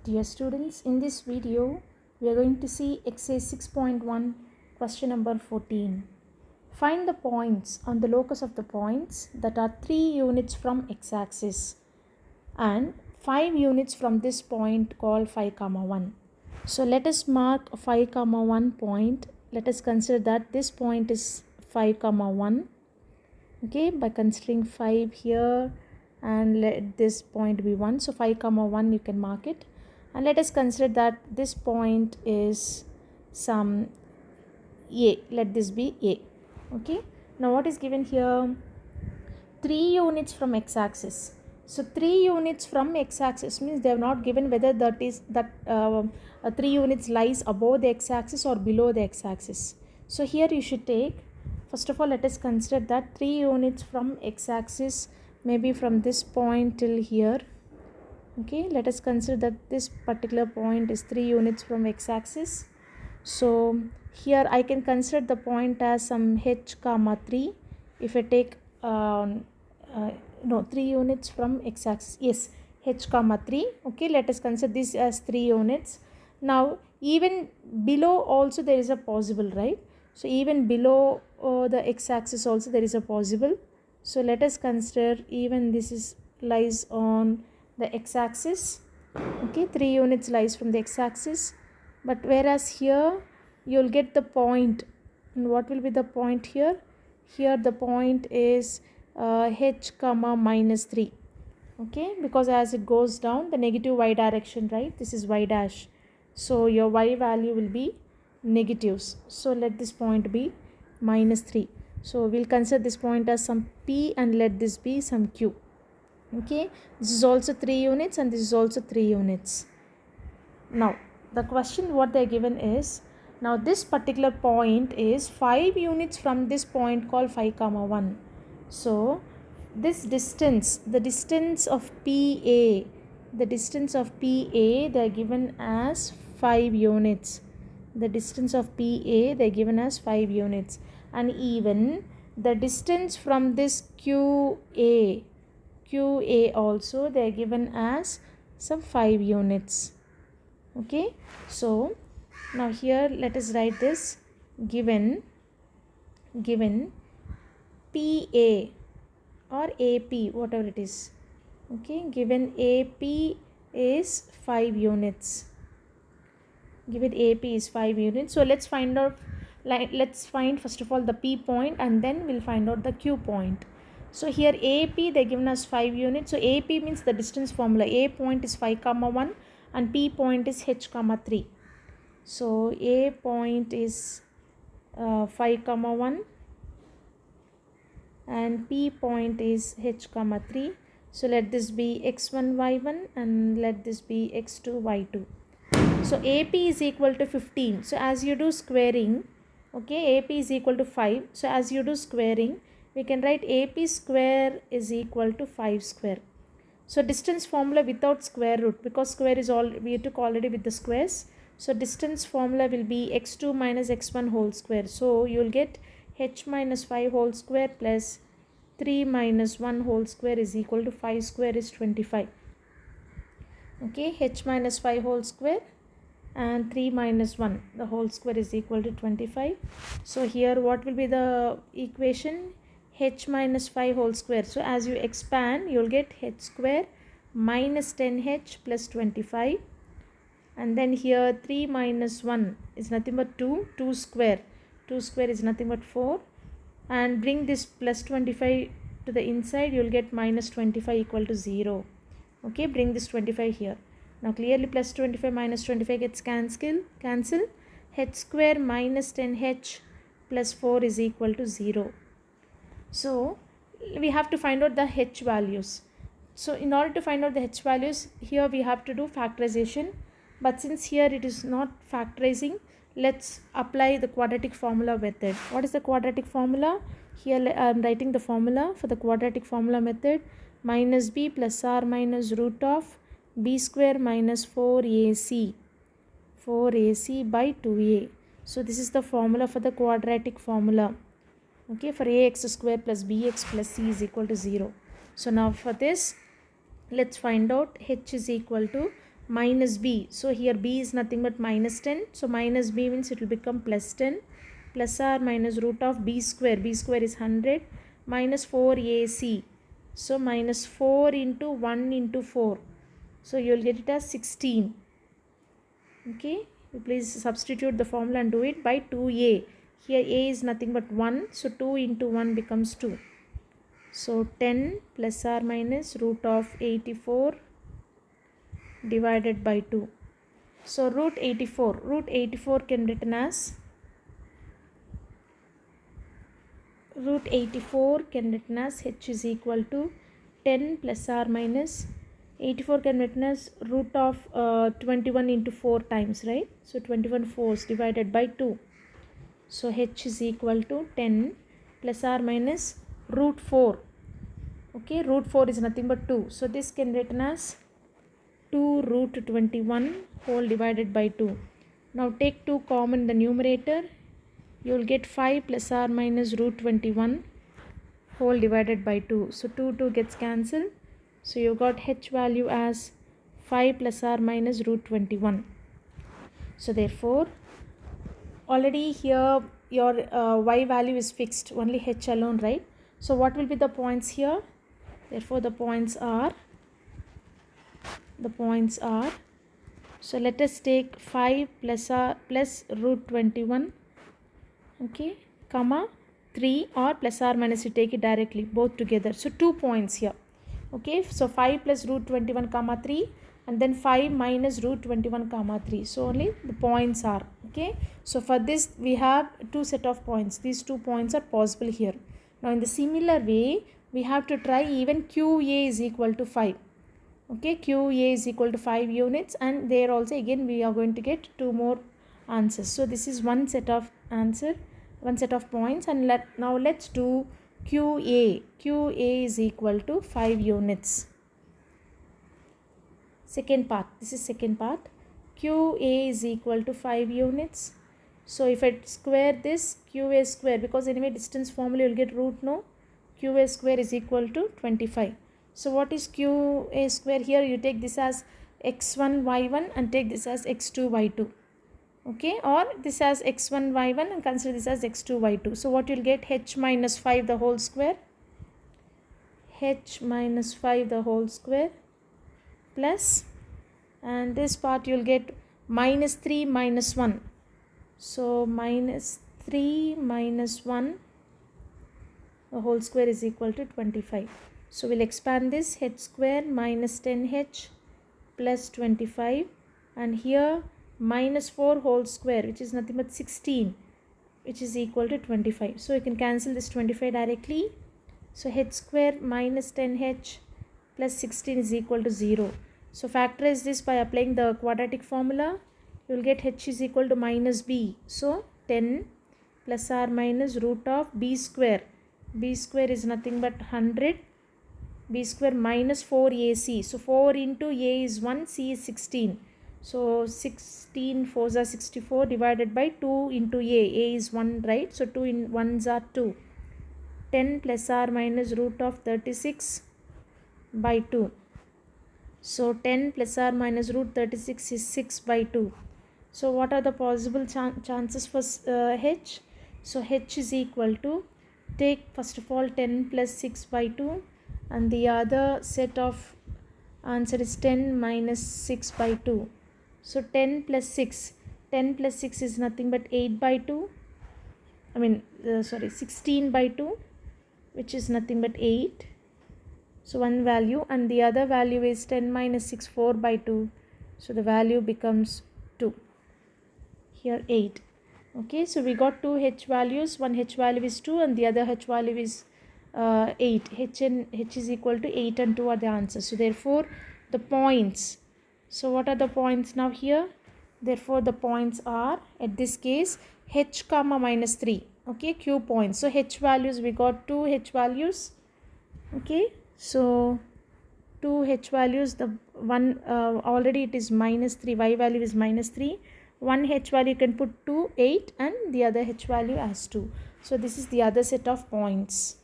Dear students, in this video, we are going to see exercise 6.1, question number 14. Find the points on the locus of the points that are 3 units from x-axis and 5 units from this point called 5, 1. So let us mark 5, 1 point. Let us consider that this point is 5, 1. Okay, by considering 5 here and let this point be 1. So 5, 1 you can mark it. And let us consider that this point is some A. Let this be A. Okay. Now what is given here? 3 units from x-axis. So 3 units from x-axis means they have not given whether 3 units lies above the x-axis or below the x-axis. So here you should take, first of all, let us consider that 3 units from x-axis, maybe from this point till here. Okay, let us consider that this particular point is 3 units from x-axis. So here I can consider the point as some h comma 3. If I take 3 units from x-axis, yes, h comma 3. Okay, let us consider this as 3 units. Now even below also there is a possible, right? So even below the x-axis also there is a possible. So let us consider even this is lies on the x-axis. Okay, 3 units lies from the x-axis, but whereas here you will get the point. And what will be the point here? Here the point is h comma minus 3. Okay, because as it goes down the negative y direction, right? This is y dash, so your y value will be negatives. So let this point be minus 3. So we'll consider this point as some p and let this be some q. Okay, this is also 3 units and this is also 3 units. Now the question what they are given is, now this particular point is 5 units from this point called 5, 1. So this distance, the distance of PA, they are given as 5 units. The distance of PA they are given as 5 units, and even the distance from this QA also they are given as some 5 units. Okay, so now here let us write this, given PA or AP, whatever it is. Okay, given AP is 5 units. Given AP is 5 units. So let's find out, let's find first of all the P point and then we'll find out the Q point. So here AP they given us 5 units. So AP means the distance formula. A point is 5, 1 and P point is h, 3. So A point is 5, 1 and P point is h, 3. So let this be x1, y1 and let this be x2, y2. So AP is equal to 15. So as you do squaring, okay, AP is equal to 5. So as you do squaring, we can write AP square is equal to 5 square. So distance formula without square root, because square is all we took already with the squares. So distance formula will be x2 minus x1 whole square. So you will get h minus 5 whole square plus 3 minus 1 whole square is equal to 5 square is 25. Okay, h minus 5 whole square and 3 minus 1 the whole square is equal to 25. So here what will be the equation? H minus 5 whole square. So as you expand you will get h square minus 10h plus 25, and then here 3 minus 1 is nothing but 2 square is nothing but 4, and bring this plus 25 to the inside you will get minus 25 equal to 0. Okay, bring this 25 here. Now clearly plus 25 minus 25 gets cancel. H square minus 10h plus 4 is equal to 0. So we have to find out the h values. So in order to find out the h values, here we have to do factorization, but since here it is not factorizing, let's apply the quadratic formula method. What is the quadratic formula? Here I am writing the formula for the quadratic formula method. Minus b plus r minus root of b square minus 4ac by 2a. So this is the formula for the quadratic formula. Okay, for ax square plus bx plus c is equal to 0. So now for this let's find out h is equal to minus b. So here b is nothing but minus 10. So minus b means it will become plus 10 plus or minus root of b square. B square is 100 minus 4ac. So minus 4 into 1 into 4. So you will get it as 16. Okay, you please substitute the formula and do it by 2a. Here a is nothing but 1. So 2 into 1 becomes 2. So 10 plus or minus root of 84 divided by 2. So root 84 can written as h is equal to 10 plus or minus 84 can written as root of 21 into 4 times, right? So 21 fours divided by 2. So h is equal to 10 plus or minus root 4. Okay, root 4 is nothing but 2. So this can written as 2 root 21 whole divided by 2. Now take 2 common in the numerator. You will get 5 plus or minus root 21 whole divided by 2. So 2 gets cancelled. So you got h value as 5 plus or minus root 21. So therefore, already here your y value is fixed, only h alone, right? So what will be the points here? Therefore the points are, so let us take 5 plus root 21, okay, comma 3, or plus or minus, you take it directly both together. So 2 points here. Okay, so 5 plus root 21 comma 3, and then 5 minus root 21 comma 3. So only the points are, okay. So for this we have 2 set of points. These 2 points are possible here. Now in the similar way, we have to try even QA is equal to 5. Okay, QA is equal to 5 units, and there also again we are going to get 2 more answers. So this is one set of answer, one set of points, and now let's do QA. QA is equal to 5 units. Second part, this is second part. QA is equal to 5 units. So if I square this, QA square, because anyway distance formula you will get root, no? QA square is equal to 25. So what is QA square? Here you take this as x1 y1 and take this as x2 y2. Okay, or this as x1 y1 and consider this as x2 y2. So what you'll get, h minus 5 the whole square, h minus 5 the whole square, plus, and this part you'll get minus 3 minus 1. So minus 3 minus 1 the whole square is equal to 25. So we'll expand this, h square minus 10h plus 25, and here minus 4 whole square, which is nothing but 16, which is equal to 25. So you can cancel this 25 directly. So h square minus 10h plus 16 is equal to 0. So factorize this by applying the quadratic formula. You will get h is equal to minus b. So 10 plus or minus root of b square. B square is nothing but 100. B square minus 4ac. So 4 into a is 1, c is 16. So 16 4s are 64 divided by 2 into a is 1, right? So 2 in 1s are 2. 10 plus or minus root of 36 by 2. So 10 plus or minus root 36 is 6 by 2. So what are the possible chances for h? So h is equal to, take first of all 10 plus 6 by 2, and the other set of answer is 10 minus 6 by 2. So 10 plus 6 is nothing but 8 by 2. 16 by 2, which is nothing but 8. So one value, and the other value is 10 minus 6, 4 by 2. So the value becomes 2. Here 8. Okay, so we got 2 h values. One h value is 2 and the other h value is 8. H is equal to 8 and 2 are the answers. So therefore the points. So what are the points now here? Therefore the points are, at this case, h comma minus 3. Okay, q points. So h values, we got 2 h values. Okay, so 2 h values, the one already it is minus 3, y value is minus 3. One h value you can put 2, 8, and the other h value as 2. So this is the other set of points.